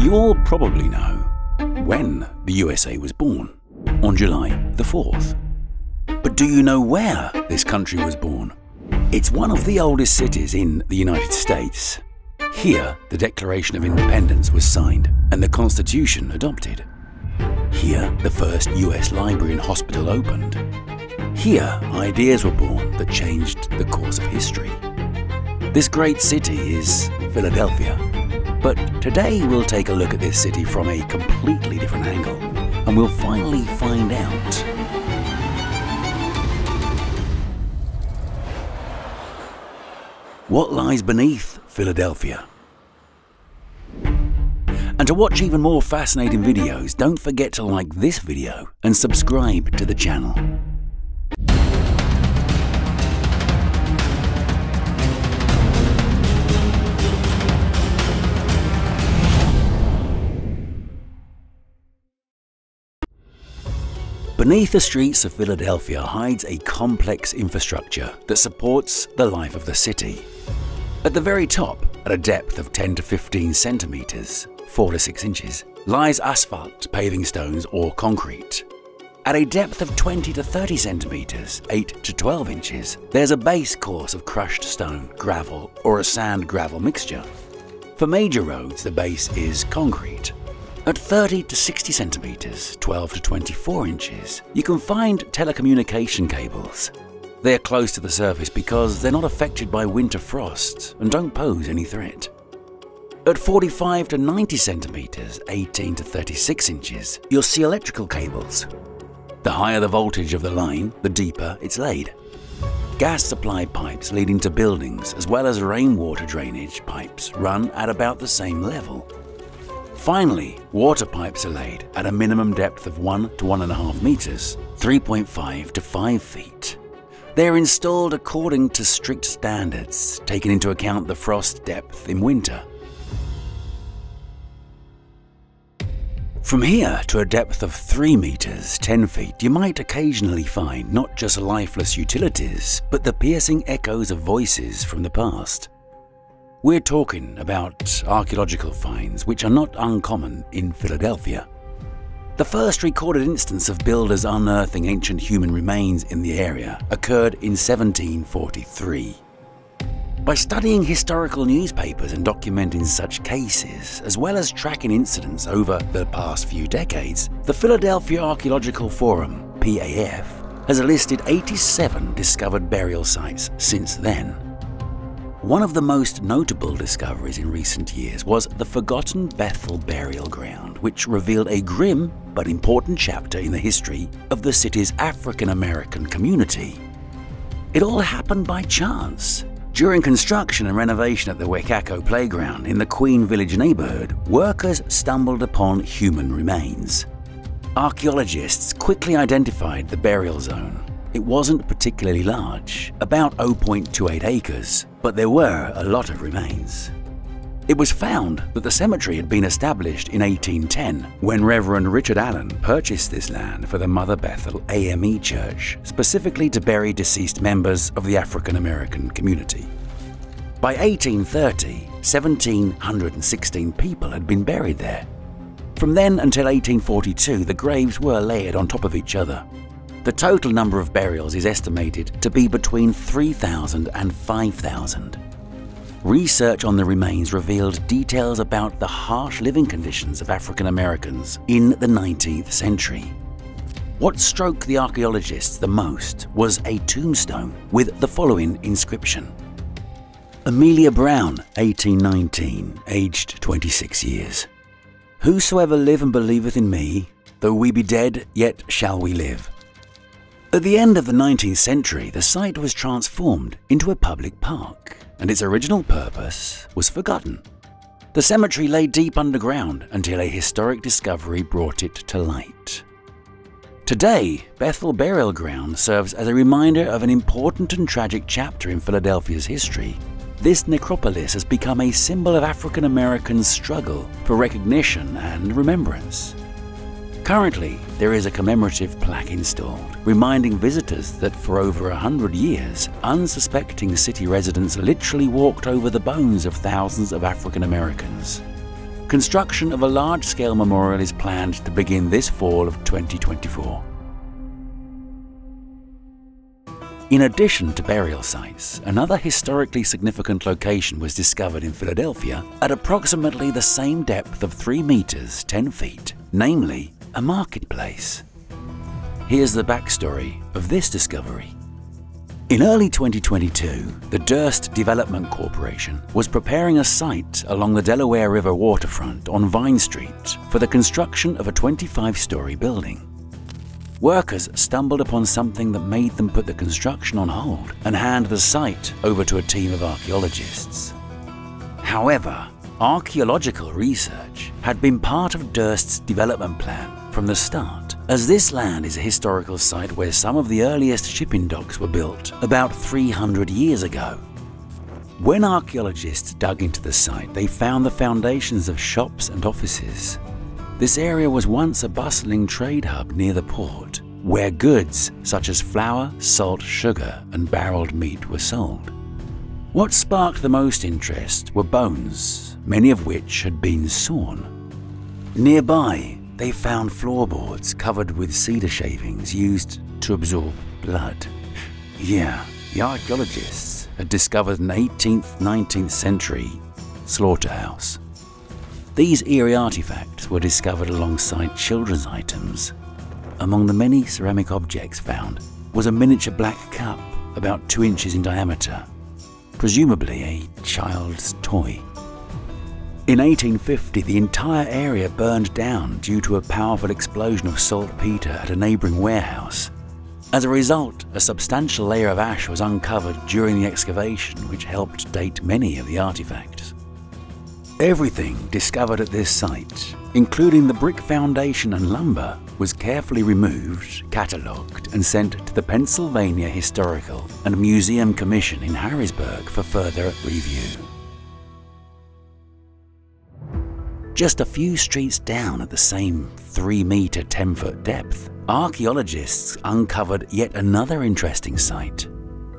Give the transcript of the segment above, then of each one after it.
You all probably know when the USA was born, on July the 4th. But do you know where this country was born? It's one of the oldest cities in the United States. Here, the Declaration of Independence was signed and the Constitution adopted. Here, the first US library and hospital opened. Here, ideas were born that changed the course of history. This great city is Philadelphia. But today we'll take a look at this city from a completely different angle, and we'll finally find out what lies beneath Philadelphia. And to watch even more fascinating videos, don't forget to like this video and subscribe to the channel. Beneath the streets of Philadelphia hides a complex infrastructure that supports the life of the city. At the very top, at a depth of 10 to 15 centimeters, 4 to 6 inches, lies asphalt, paving stones or concrete. At a depth of 20 to 30 centimeters, 8 to 12 inches, there's a base course of crushed stone, gravel or a sand-gravel mixture. For major roads, the base is concrete. At 30 to 60 centimeters, 12 to 24 inches, you can find telecommunication cables. They're close to the surface because they're not affected by winter frosts and don't pose any threat. At 45 to 90 centimeters, 18 to 36 inches, you'll see electrical cables. The higher the voltage of the line, the deeper it's laid. Gas supply pipes leading to buildings as well as rainwater drainage pipes run at about the same level. Finally, water pipes are laid at a minimum depth of 1 to 1.5 meters, 3.5 to 5 feet. They are installed according to strict standards, taking into account the frost depth in winter. From here to a depth of 3 meters, 10 feet, you might occasionally find not just lifeless utilities, but the piercing echoes of voices from the past. We're talking about archaeological finds which are not uncommon in Philadelphia. The first recorded instance of builders unearthing ancient human remains in the area occurred in 1743. By studying historical newspapers and documenting such cases, as well as tracking incidents over the past few decades, the Philadelphia Archaeological Forum, PAF, has listed 87 discovered burial sites since then. One of the most notable discoveries in recent years was the forgotten Bethel burial ground, which revealed a grim but important chapter in the history of the city's African-American community. It all happened by chance. During construction and renovation at the Wacaco Playground in the Queen Village neighborhood, workers stumbled upon human remains. Archaeologists quickly identified the burial zone. It wasn't particularly large, about 0.28 acres, but there were a lot of remains. It was found that the cemetery had been established in 1810 when Reverend Richard Allen purchased this land for the Mother Bethel AME Church, specifically to bury deceased members of the African American community. By 1830, 1,716 people had been buried there. From then until 1842, the graves were layered on top of each other. The total number of burials is estimated to be between 3,000 and 5,000. Research on the remains revealed details about the harsh living conditions of African Americans in the 19th century. What struck the archaeologists the most was a tombstone with the following inscription: Amelia Brown, 1819, aged 26 years. Whosoever live and believeth in me, though we be dead, yet shall we live. At the end of the 19th century, the site was transformed into a public park, and its original purpose was forgotten. The cemetery lay deep underground until a historic discovery brought it to light. Today, Bethel Burial Ground serves as a reminder of an important and tragic chapter in Philadelphia's history. This necropolis has become a symbol of African Americans' struggle for recognition and remembrance. Currently, there is a commemorative plaque installed, reminding visitors that for over 100 years, unsuspecting city residents literally walked over the bones of thousands of African Americans. Construction of a large-scale memorial is planned to begin this fall of 2024. In addition to burial sites, another historically significant location was discovered in Philadelphia at approximately the same depth of 3 meters 10 feet, namely a marketplace. Here's the backstory of this discovery. In early 2022, the Durst Development Corporation was preparing a site along the Delaware River waterfront on Vine Street for the construction of a 25-story building. Workers stumbled upon something that made them put the construction on hold and hand the site over to a team of archaeologists. However, archaeological research had been part of Durst's development plan from the start, as this land is a historical site where some of the earliest shipping docks were built about 300 years ago. When archaeologists dug into the site, they found the foundations of shops and offices. This area was once a bustling trade hub near the port, where goods such as flour, salt, sugar, and barreled meat were sold. What sparked the most interest were bones, many of which had been sawn. Nearby, they found floorboards covered with cedar shavings used to absorb blood. Yeah, the archaeologists had discovered an 18th, 19th century slaughterhouse. These eerie artifacts were discovered alongside children's items. Among the many ceramic objects found was a miniature black cup about 2 inches in diameter, presumably a child's toy. In 1850, the entire area burned down due to a powerful explosion of saltpeter at a neighboring warehouse. As a result, a substantial layer of ash was uncovered during the excavation, which helped date many of the artifacts. Everything discovered at this site, including the brick foundation and lumber, was carefully removed, catalogued, and sent to the Pennsylvania Historical and Museum Commission in Harrisburg for further review. Just a few streets down at the same 3-meter 10-foot depth, archaeologists uncovered yet another interesting site,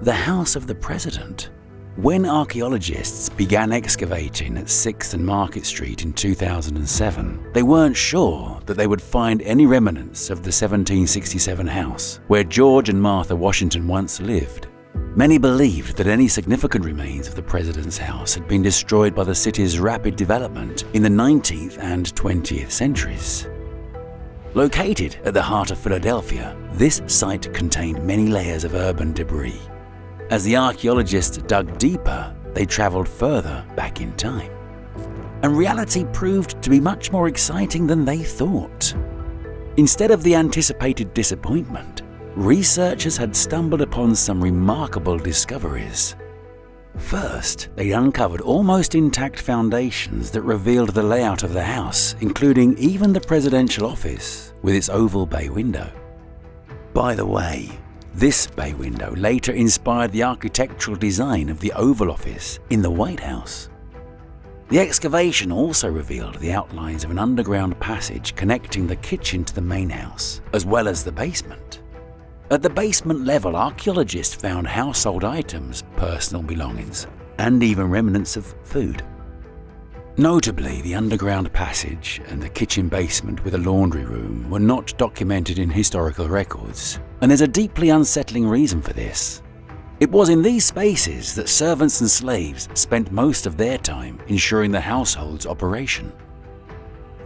the House of the President. When archaeologists began excavating at 6th and Market Street in 2007, they weren't sure that they would find any remnants of the 1767 house where George and Martha Washington once lived. Many believed that any significant remains of the president's house had been destroyed by the city's rapid development in the 19th and 20th centuries. Located at the heart of Philadelphia, this site contained many layers of urban debris. As the archaeologists dug deeper, they traveled further back in time. And reality proved to be much more exciting than they thought. Instead of the anticipated disappointment, researchers had stumbled upon some remarkable discoveries. First, they uncovered almost intact foundations that revealed the layout of the house, including even the presidential office with its oval bay window. By the way, this bay window later inspired the architectural design of the Oval Office in the White House. The excavation also revealed the outlines of an underground passage connecting the kitchen to the main house, as well as the basement. At the basement level, archaeologists found household items, personal belongings, and even remnants of food. Notably, the underground passage and the kitchen basement with a laundry room were not documented in historical records, and there's a deeply unsettling reason for this. It was in these spaces that servants and slaves spent most of their time ensuring the household's operation.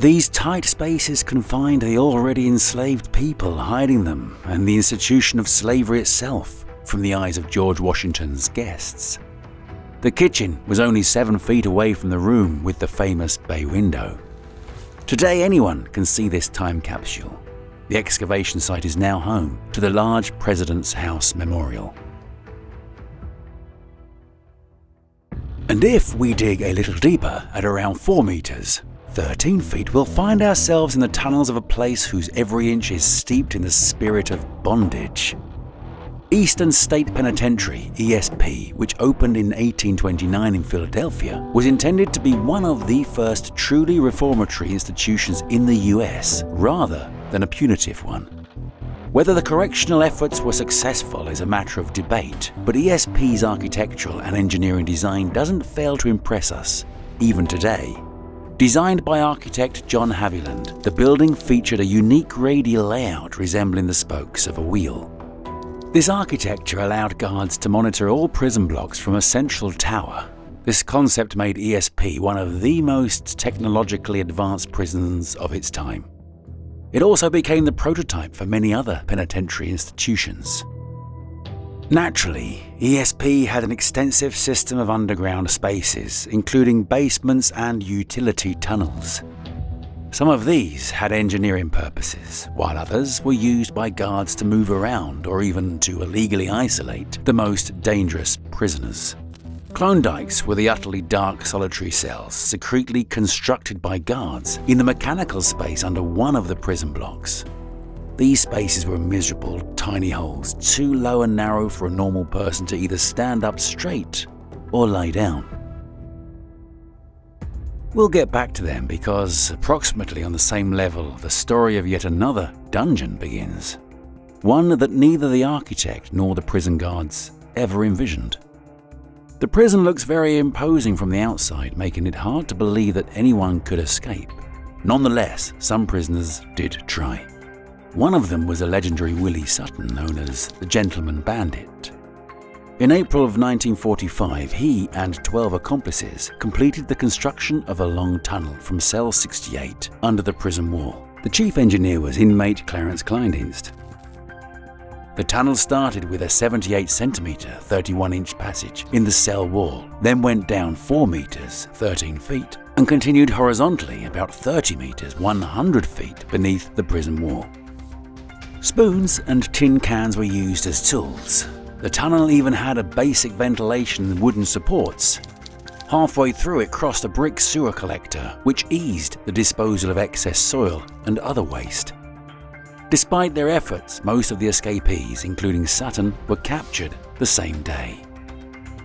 These tight spaces confined the already enslaved people hiding them and the institution of slavery itself from the eyes of George Washington's guests. The kitchen was only 7 feet away from the room with the famous bay window. Today anyone can see this time capsule. The excavation site is now home to the large President's House Memorial. And if we dig a little deeper at around 4 meters, 13 feet, we'll find ourselves in the tunnels of a place whose every inch is steeped in the spirit of bondage. Eastern State Penitentiary, ESP, which opened in 1829 in Philadelphia, was intended to be one of the first truly reformatory institutions in the US, rather than a punitive one. Whether the correctional efforts were successful is a matter of debate, but ESP's architectural and engineering design doesn't fail to impress us, even today. Designed by architect John Haviland, the building featured a unique radial layout resembling the spokes of a wheel. This architecture allowed guards to monitor all prison blocks from a central tower. This concept made ESP one of the most technologically advanced prisons of its time. It also became the prototype for many other penitentiary institutions. Naturally, ESP had an extensive system of underground spaces, including basements and utility tunnels. Some of these had engineering purposes, while others were used by guards to move around or even to illegally isolate the most dangerous prisoners. Klondikes were the utterly dark, solitary cells secretly constructed by guards in the mechanical space under one of the prison blocks. These spaces were miserable, tiny holes, too low and narrow for a normal person to either stand up straight or lie down. We'll get back to them because, approximately on the same level, the story of yet another dungeon begins. One that neither the architect nor the prison guards ever envisioned. The prison looks very imposing from the outside, making it hard to believe that anyone could escape. Nonetheless, some prisoners did try. One of them was a legendary Willie Sutton known as the Gentleman Bandit. In April of 1945, he and 12 accomplices completed the construction of a long tunnel from cell 68 under the prison wall. The chief engineer was inmate Clarence Kleindienst. The tunnel started with a 78-centimeter, 31-inch passage in the cell wall, then went down 4 meters, 13 feet, and continued horizontally about 30 meters, 100 feet beneath the prison wall. Spoons and tin cans were used as tools. The tunnel even had a basic ventilation and wooden supports. Halfway through it crossed a brick sewer collector, which eased the disposal of excess soil and other waste. Despite their efforts, most of the escapees, including Sutton, were captured the same day.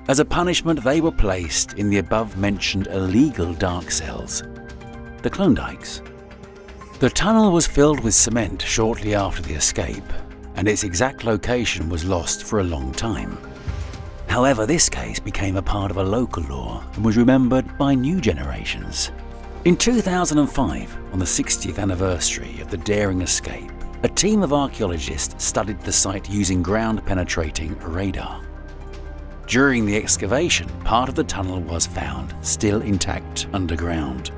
As a punishment, they were placed in the above-mentioned illegal dark cells, the Klondikes. The tunnel was filled with cement shortly after the escape, and its exact location was lost for a long time. However, this case became a part of a local law and was remembered by new generations. In 2005, on the 60th anniversary of the daring escape, a team of archaeologists studied the site using ground-penetrating radar. During the excavation, part of the tunnel was found, still intact underground.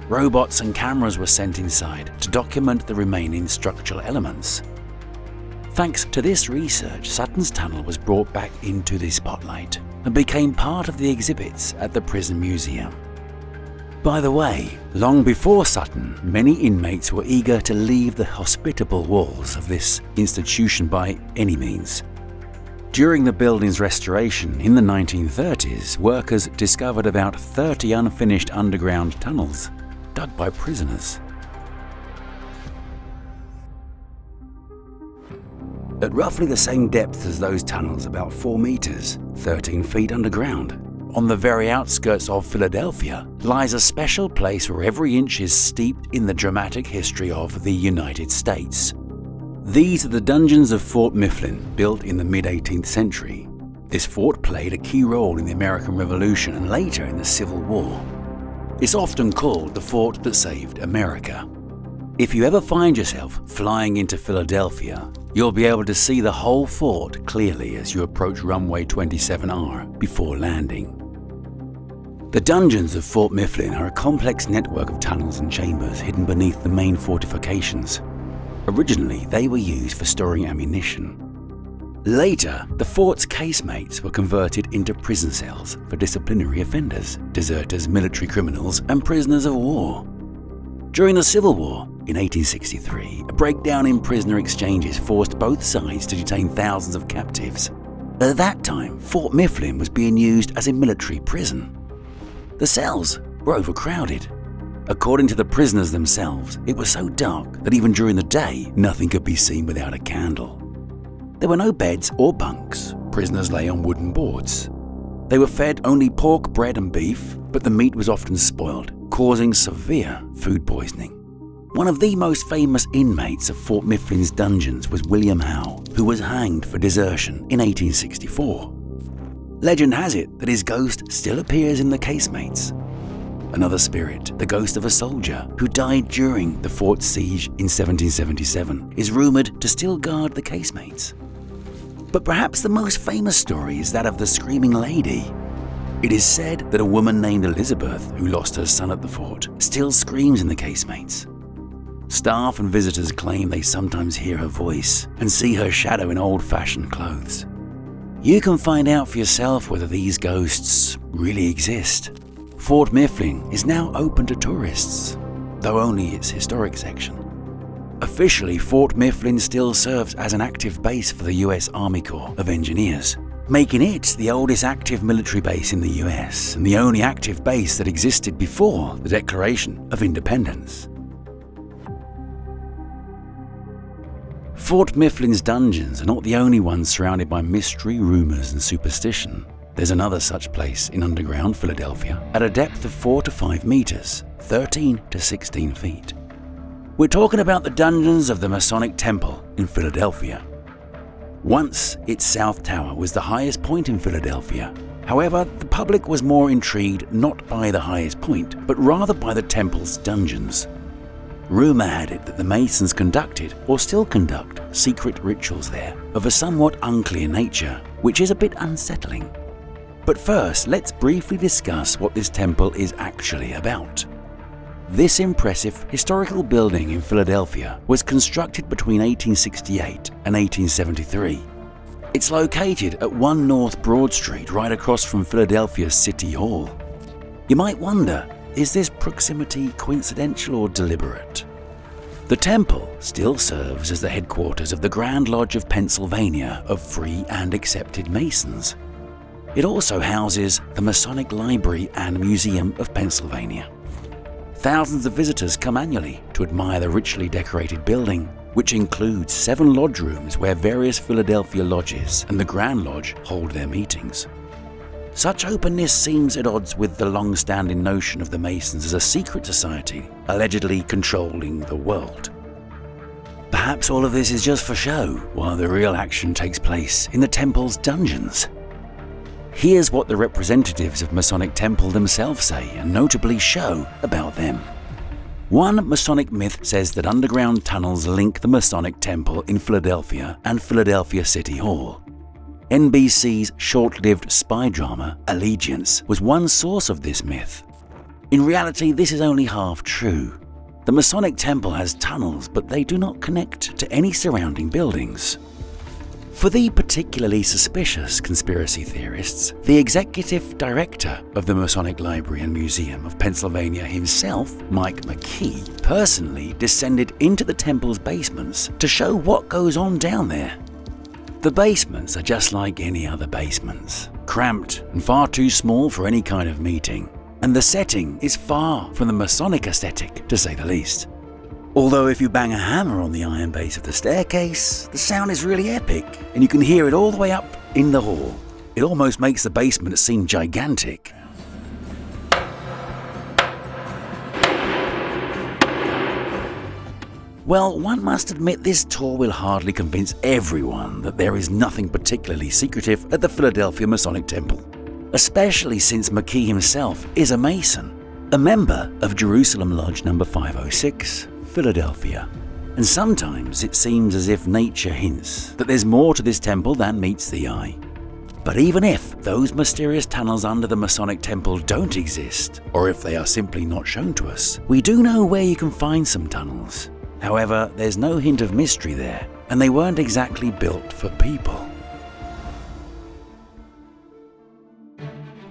Robots and cameras were sent inside to document the remaining structural elements. Thanks to this research, Suttons Tunnel was brought back into the spotlight and became part of the exhibits at the prison museum. By the way, long before Sutton, many inmates were eager to leave the hospitable walls of this institution by any means. During the building's restoration in the 1930s, workers discovered about 30 unfinished underground tunnels dug by prisoners. At roughly the same depth as those tunnels, about 4 meters, 13 feet underground, on the very outskirts of Philadelphia, lies a special place where every inch is steeped in the dramatic history of the United States. These are the dungeons of Fort Mifflin, built in the mid-18th century. This fort played a key role in the American Revolution and later in the Civil War. It's often called the fort that saved America. If you ever find yourself flying into Philadelphia, you'll be able to see the whole fort clearly as you approach runway 27R before landing. The dungeons of Fort Mifflin are a complex network of tunnels and chambers hidden beneath the main fortifications. Originally, they were used for storing ammunition. Later, the fort's casemates were converted into prison cells for disciplinary offenders, deserters, military criminals, and prisoners of war. During the Civil War, in 1863, a breakdown in prisoner exchanges forced both sides to detain thousands of captives. At that time, Fort Mifflin was being used as a military prison. The cells were overcrowded. According to the prisoners themselves, it was so dark that even during the day, nothing could be seen without a candle. There were no beds or bunks. Prisoners lay on wooden boards. They were fed only pork, bread, and beef, but the meat was often spoiled, causing severe food poisoning. One of the most famous inmates of Fort Mifflin's dungeons was William Howe, who was hanged for desertion in 1864. Legend has it that his ghost still appears in the casemates. another spirit, the ghost of a soldier who died during the fort siege in 1777, is rumoured to still guard the casemates. But perhaps the most famous story is that of the Screaming Lady. It is said that a woman named Elizabeth, who lost her son at the fort, still screams in the casemates. Staff and visitors claim they sometimes hear her voice and see her shadow in old-fashioned clothes. You can find out for yourself whether these ghosts really exist. Fort Mifflin is now open to tourists, though only its historic section. Officially, Fort Mifflin still serves as an active base for the US Army Corps of Engineers, making it the oldest active military base in the US and the only active base that existed before the Declaration of Independence. Fort Mifflin's dungeons are not the only ones surrounded by mystery, rumours and superstition. There's another such place in underground Philadelphia at a depth of 4 to 5 meters, 13 to 16 feet. We're talking about the dungeons of the Masonic Temple in Philadelphia. Once, its South Tower was the highest point in Philadelphia. However, the public was more intrigued not by the highest point, but rather by the temple's dungeons. Rumour had it that the Masons conducted, or still conduct, secret rituals there of a somewhat unclear nature, which is a bit unsettling. But first, let's briefly discuss what this temple is actually about. This impressive historical building in Philadelphia was constructed between 1868 and 1873. It's located at 1 North Broad Street, right across from Philadelphia's City Hall. You might wonder, is this proximity coincidental or deliberate? The temple still serves as the headquarters of the Grand Lodge of Pennsylvania of Free and Accepted Masons. It also houses the Masonic Library and Museum of Pennsylvania. Thousands of visitors come annually to admire the richly decorated building, which includes 7 lodge rooms where various Philadelphia lodges and the Grand Lodge hold their meetings. Such openness seems at odds with the long-standing notion of the Masons as a secret society, allegedly controlling the world. Perhaps all of this is just for show, while the real action takes place in the temple's dungeons. Here's what the representatives of Masonic Temple themselves say and notably show about them. One Masonic myth says that underground tunnels link the Masonic Temple in Philadelphia and Philadelphia City Hall. NBC's short-lived spy drama, Allegiance, was one source of this myth. In reality, this is only half true. The Masonic Temple has tunnels, but they do not connect to any surrounding buildings. For the particularly suspicious conspiracy theorists, the executive director of the Masonic Library and Museum of Pennsylvania himself, Mike McKee, personally descended into the temple's basements to show what goes on down there. The basements are just like any other basements, cramped and far too small for any kind of meeting, and the setting is far from the Masonic aesthetic, to say the least. Although if you bang a hammer on the iron base of the staircase, the sound is really epic, and you can hear it all the way up in the hall. It almost makes the basement seem gigantic. Well, one must admit this tour will hardly convince everyone that there is nothing particularly secretive at the Philadelphia Masonic Temple, especially since McKee himself is a Mason, a member of Jerusalem Lodge No. 506, Philadelphia. And sometimes it seems as if nature hints that there's more to this temple than meets the eye. But even if those mysterious tunnels under the Masonic Temple don't exist, or if they are simply not shown to us, we do know where you can find some tunnels. However, there's no hint of mystery there, and they weren't exactly built for people.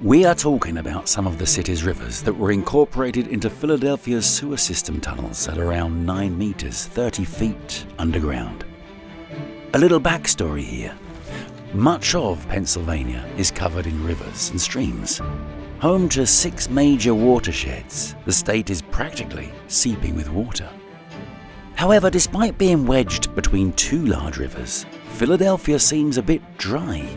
We are talking about some of the city's rivers that were incorporated into Philadelphia's sewer system tunnels at around 9 meters, 30 feet underground. A little backstory here. Much of Pennsylvania is covered in rivers and streams. Home to 6 major watersheds, the state is practically seeping with water. However, despite being wedged between 2 large rivers, Philadelphia seems a bit dry.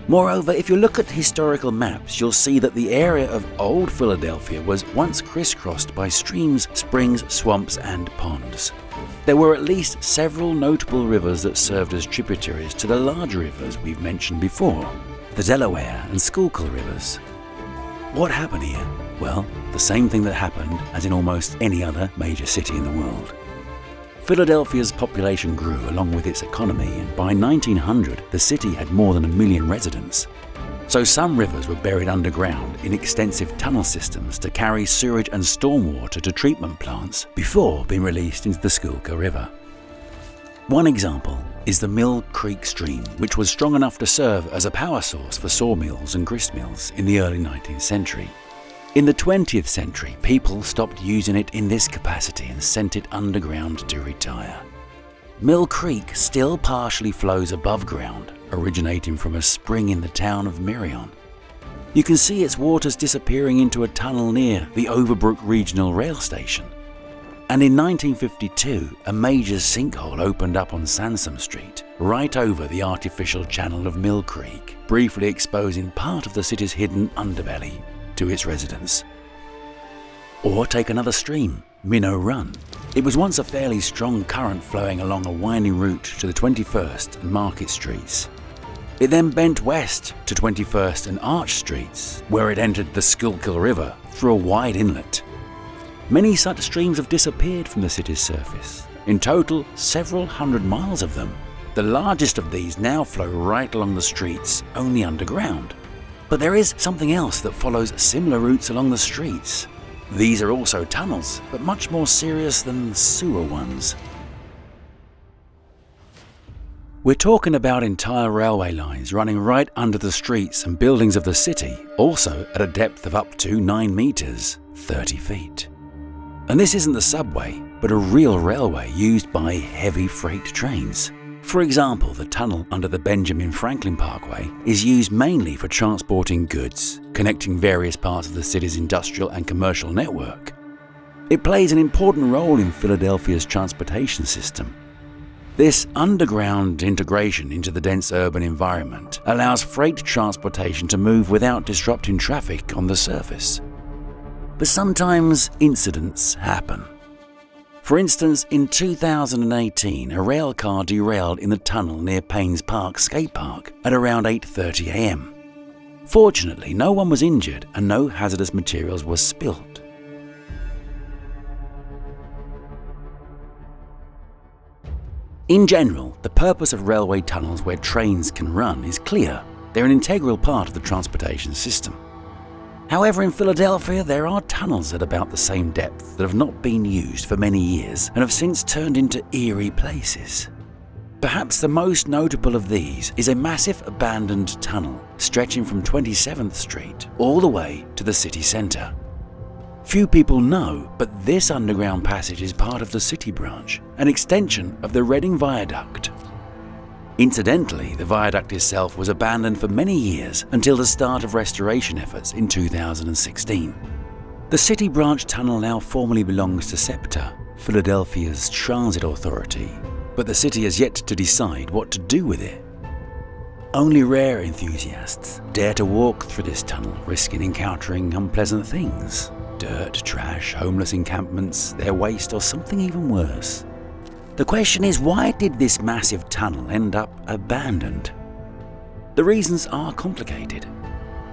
Moreover, if you look at historical maps, you'll see that the area of Old Philadelphia was once crisscrossed by streams, springs, swamps, and ponds. There were at least several notable rivers that served as tributaries to the larger rivers we've mentioned before, the Delaware and Schuylkill rivers. What happened here? Well, the same thing that happened as in almost any other major city in the world. Philadelphia's population grew along with its economy, and by 1900 the city had more than 1 million residents. So some rivers were buried underground in extensive tunnel systems to carry sewage and stormwater to treatment plants before being released into the Schuylkill River. One example is the Mill Creek Stream, which was strong enough to serve as a power source for sawmills and gristmills in the early 19th century. In the 20th century, people stopped using it in this capacity and sent it underground to retire. Mill Creek still partially flows above ground, originating from a spring in the town of Meritt. You can see its waters disappearing into a tunnel near the Overbrook Regional Rail Station. And in 1952, a major sinkhole opened up on Sansom Street, right over the artificial channel of Mill Creek, briefly exposing part of the city's hidden underbelly to its residents. Or take another stream, Minnow Run. It was once a fairly strong current flowing along a winding route to the 21st and Market Streets. It then bent west to 21st and Arch Streets, where it entered the Schuylkill River through a wide inlet. Many such streams have disappeared from the city's surface. In total, several hundred miles of them. The largest of these now flow right along the streets, only underground. But there is something else that follows similar routes along the streets. These are also tunnels, but much more serious than sewer ones. We're talking about entire railway lines running right under the streets and buildings of the city, also at a depth of up to 9 meters, 30 feet. And this isn't the subway, but a real railway used by heavy freight trains. For example, the tunnel under the Benjamin Franklin Parkway is used mainly for transporting goods, connecting various parts of the city's industrial and commercial network. It plays an important role in Philadelphia's transportation system. This underground integration into the dense urban environment allows freight transportation to move without disrupting traffic on the surface. But sometimes incidents happen. For instance, in 2018, a rail car derailed in the tunnel near Paynes Park skate park at around 8:30 AM. Fortunately, no one was injured and no hazardous materials were spilled. In general, the purpose of railway tunnels where trains can run is clear. They're an integral part of the transportation system. However, in Philadelphia, there are tunnels at about the same depth that have not been used for many years and have since turned into eerie places. Perhaps the most notable of these is a massive abandoned tunnel stretching from 27th Street all the way to the city centre. Few people know, but this underground passage is part of the City Branch, an extension of the Reading Viaduct. Incidentally, the viaduct itself was abandoned for many years until the start of restoration efforts in 2016. The City Branch Tunnel now formally belongs to SEPTA, Philadelphia's transit authority, but the city has yet to decide what to do with it. Only rare enthusiasts dare to walk through this tunnel, risking encountering unpleasant things. Dirt, trash, homeless encampments, their waste, or something even worse. The question is, why did this massive tunnel end up abandoned? The reasons are complicated.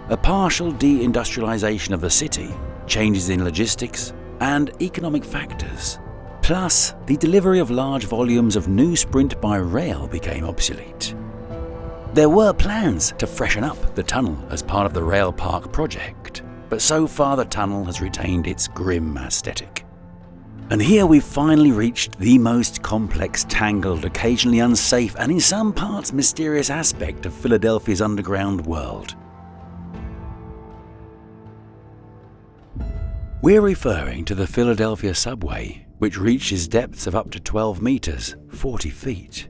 A partial de-industrialization of the city, changes in logistics, and economic factors. Plus, the delivery of large volumes of newsprint by rail became obsolete. There were plans to freshen up the tunnel as part of the Rail Park project, but so far the tunnel has retained its grim aesthetic. And here we've finally reached the most complex, tangled, occasionally unsafe, and in some parts mysterious aspect of Philadelphia's underground world. We're referring to the Philadelphia subway, which reaches depths of up to 12 meters, 40 feet.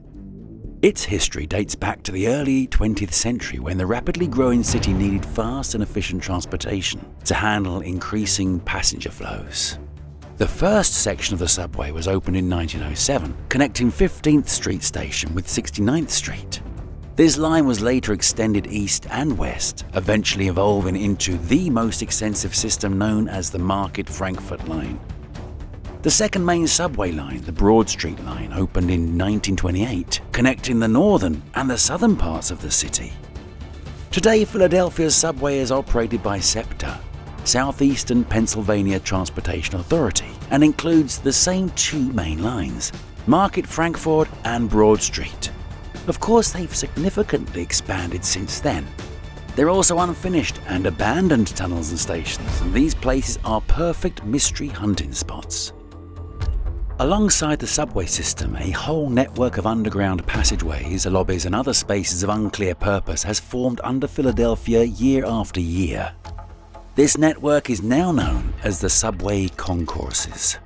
Its history dates back to the early 20th century, when the rapidly growing city needed fast and efficient transportation to handle increasing passenger flows. The first section of the subway was opened in 1907, connecting 15th Street Station with 69th Street. This line was later extended east and west, eventually evolving into the most extensive system known as the Market-Frankfurt Line. The second main subway line, the Broad Street Line, opened in 1928, connecting the northern and the southern parts of the city. Today, Philadelphia's subway is operated by SEPTA. Southeastern Pennsylvania Transportation Authority, and includes the same two main lines, Market Frankford and Broad Street. Of course, they've significantly expanded since then. They're also unfinished and abandoned tunnels and stations, and these places are perfect mystery hunting spots. Alongside the subway system, a whole network of underground passageways, lobbies and other spaces of unclear purpose has formed under Philadelphia year after year. This network is now known as the subway concourses.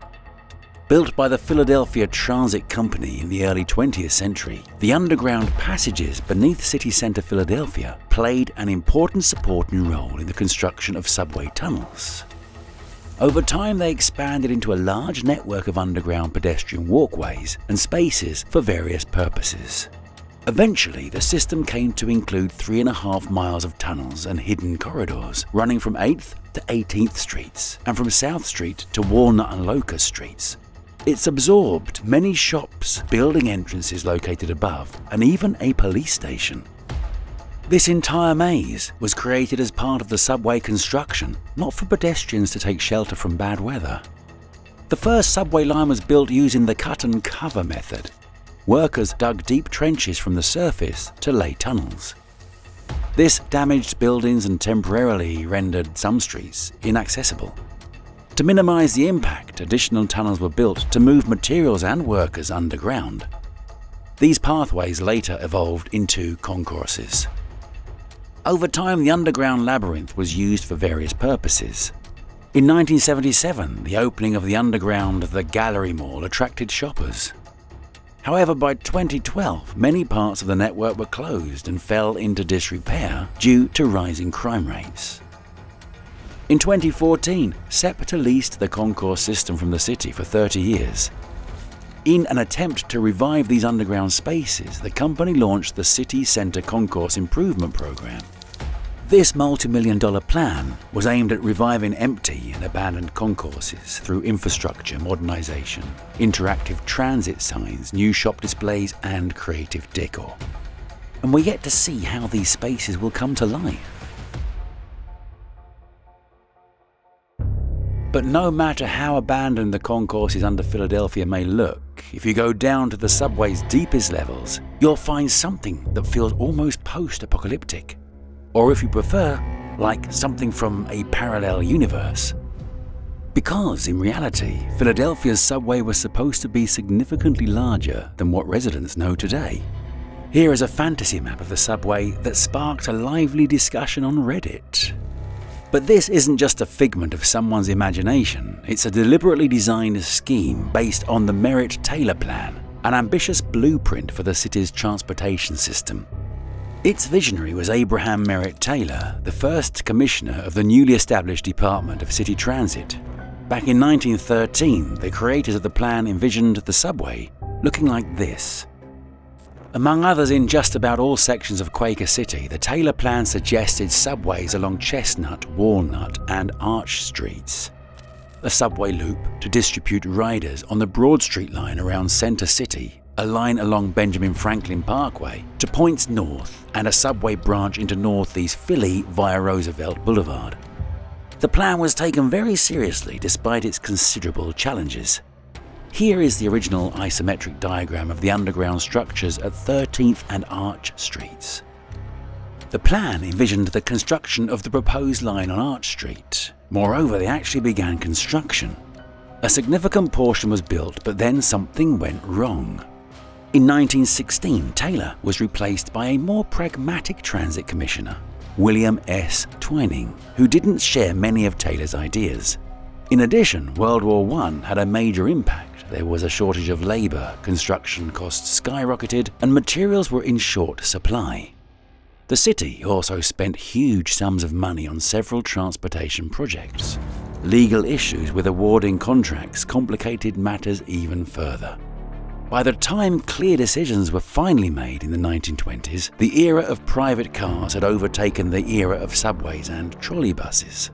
Built by the Philadelphia Transit Company in the early 20th century, the underground passages beneath city center Philadelphia played an important supporting role in the construction of subway tunnels. Over time, they expanded into a large network of underground pedestrian walkways and spaces for various purposes. Eventually, the system came to include 3.5 miles of tunnels and hidden corridors running from 8th to 18th Streets and from South Street to Walnut and Locust Streets. It's absorbed many shops, building entrances located above, and even a police station. This entire maze was created as part of the subway construction, not for pedestrians to take shelter from bad weather. The first subway line was built using the cut and cover method. Workers dug deep trenches from the surface to lay tunnels. This damaged buildings and temporarily rendered some streets inaccessible. To minimize the impact, additional tunnels were built to move materials and workers underground. These pathways later evolved into concourses. Over time, the underground labyrinth was used for various purposes. In 1977, the opening of the underground The Gallery Mall attracted shoppers. However, by 2012, many parts of the network were closed and fell into disrepair due to rising crime rates. In 2014, SEPTA leased the concourse system from the city for 30 years. In an attempt to revive these underground spaces, the company launched the City Centre Concourse Improvement Program. This multi-million-dollar plan was aimed at reviving empty and abandoned concourses through infrastructure modernization, interactive transit signs, new shop displays, and creative decor. And we're yet to see how these spaces will come to life. But no matter how abandoned the concourses under Philadelphia may look, if you go down to the subway's deepest levels, you'll find something that feels almost post-apocalyptic. Or if you prefer, like something from a parallel universe. Because in reality, Philadelphia's subway was supposed to be significantly larger than what residents know today. Here is a fantasy map of the subway that sparked a lively discussion on Reddit. But this isn't just a figment of someone's imagination, it's a deliberately designed scheme based on the Meritt Taylor Plan, an ambitious blueprint for the city's transportation system. Its visionary was Abraham Meritt Taylor, the first commissioner of the newly established Department of City Transit. Back in 1913, the creators of the plan envisioned the subway looking like this. Among others in just about all sections of Quaker City, the Taylor Plan suggested subways along Chestnut, Walnut, and Arch Streets. A subway loop to distribute riders on the Broad Street line around Center City, a line along Benjamin Franklin Parkway to points north, and a subway branch into Northeast Philly via Roosevelt Boulevard. The plan was taken very seriously despite its considerable challenges. Here is the original isometric diagram of the underground structures at 13th and Arch Streets. The plan envisioned the construction of the proposed line on Arch Street. Moreover, they actually began construction. A significant portion was built, but then something went wrong. In 1916, Taylor was replaced by a more pragmatic transit commissioner, William S. Twining, who didn't share many of Taylor's ideas. In addition, World War I had a major impact. There was a shortage of labor, construction costs skyrocketed, and materials were in short supply. The city also spent huge sums of money on several transportation projects. Legal issues with awarding contracts complicated matters even further. By the time clear decisions were finally made in the 1920s, the era of private cars had overtaken the era of subways and trolleybuses.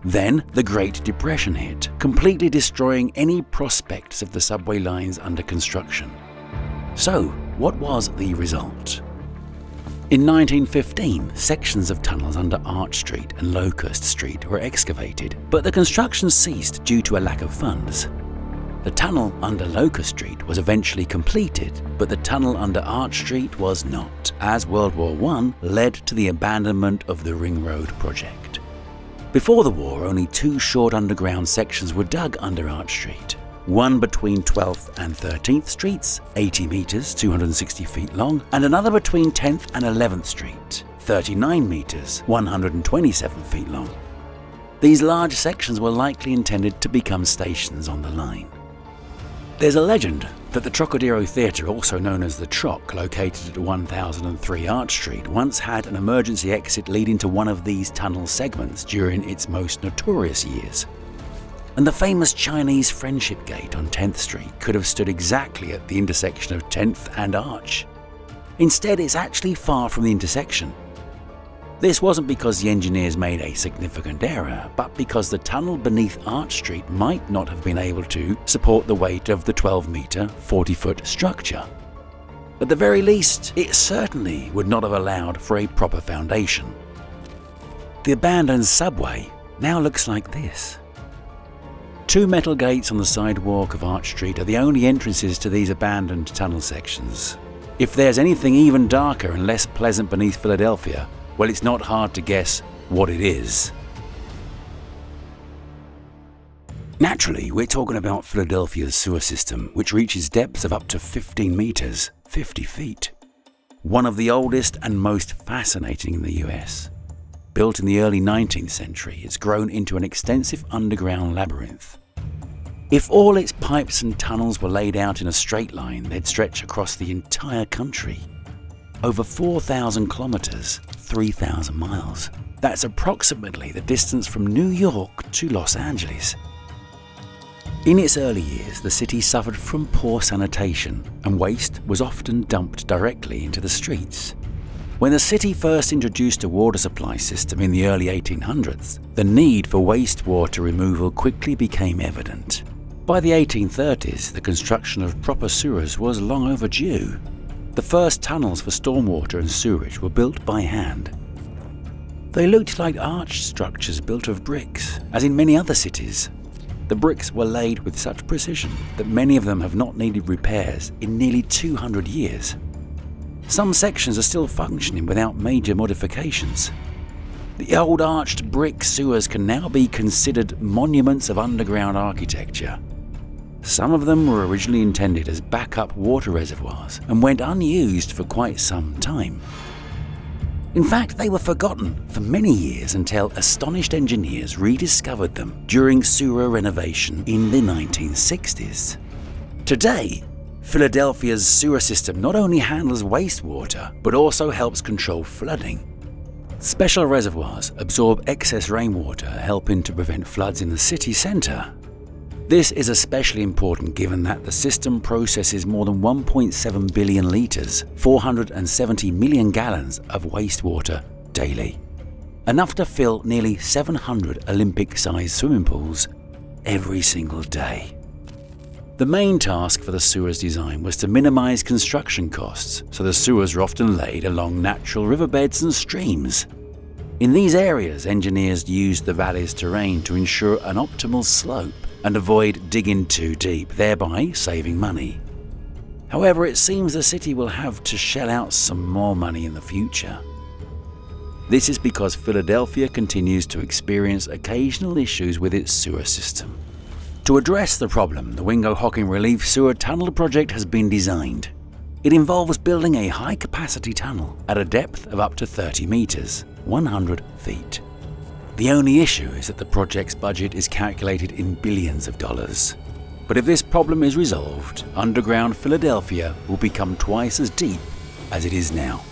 Then the Great Depression hit, completely destroying any prospects of the subway lines under construction. So, what was the result? In 1915, sections of tunnels under Arch Street and Locust Street were excavated, but the construction ceased due to a lack of funds. The tunnel under Locust Street was eventually completed, but the tunnel under Arch Street was not, as World War I led to the abandonment of the Ring Road project. Before the war, only two short underground sections were dug under Arch Street. One between 12th and 13th Streets, 80 metres, 260 feet long, and another between 10th and 11th Street, 39 metres, 127 feet long. These large sections were likely intended to become stations on the line. There's a legend that the Trocadero Theatre, also known as the Troc, located at 1003 Arch Street, once had an emergency exit leading to one of these tunnel segments during its most notorious years. And the famous Chinese Friendship Gate on 10th Street could have stood exactly at the intersection of 10th and Arch. Instead, it's actually far from the intersection. This wasn't because the engineers made a significant error, but because the tunnel beneath Arch Street might not have been able to support the weight of the 12-metre, 40-foot structure. At the very least, it certainly would not have allowed for a proper foundation. The abandoned subway now looks like this. Two metal gates on the sidewalk of Arch Street are the only entrances to these abandoned tunnel sections. If there's anything even darker and less pleasant beneath Philadelphia, well, it's not hard to guess what it is. Naturally, we're talking about Philadelphia's sewer system, which reaches depths of up to 15 meters, 50 feet. One of the oldest and most fascinating in the US. Built in the early 19th century, it's grown into an extensive underground labyrinth. If all its pipes and tunnels were laid out in a straight line, they'd stretch across the entire country. Over 4,000 kilometers, 3,000 miles. That's approximately the distance from New York to Los Angeles. In its early years, the city suffered from poor sanitation, and waste was often dumped directly into the streets. When the city first introduced a water supply system in the early 1800s, the need for wastewater removal quickly became evident. By the 1830s, the construction of proper sewers was long overdue. The first tunnels for stormwater and sewerage were built by hand. They looked like arched structures built of bricks, as in many other cities. The bricks were laid with such precision that many of them have not needed repairs in nearly 200 years. Some sections are still functioning without major modifications. The old arched brick sewers can now be considered monuments of underground architecture. Some of them were originally intended as backup water reservoirs and went unused for quite some time. In fact, they were forgotten for many years until astonished engineers rediscovered them during sewer renovation in the 1960s. Today, Philadelphia's sewer system not only handles wastewater, but also helps control flooding. Special reservoirs absorb excess rainwater, helping to prevent floods in the city centre. This is especially important given that the system processes more than 1.7 billion litres, 470 million gallons of wastewater daily. Enough to fill nearly 700 Olympic-sized swimming pools every single day. The main task for the sewers design was to minimise construction costs, so the sewers were often laid along natural riverbeds and streams. In these areas, engineers used the valley's terrain to ensure an optimal slope and avoid digging too deep, thereby saving money. However, it seems the city will have to shell out some more money in the future. This is because Philadelphia continues to experience occasional issues with its sewer system. To address the problem, the Wingo-Hocking Relief Sewer Tunnel project has been designed. It involves building a high-capacity tunnel at a depth of up to 30 meters, 100 feet. The only issue is that the project's budget is calculated in billions of dollars. But if this problem is resolved, underground Philadelphia will become twice as deep as it is now.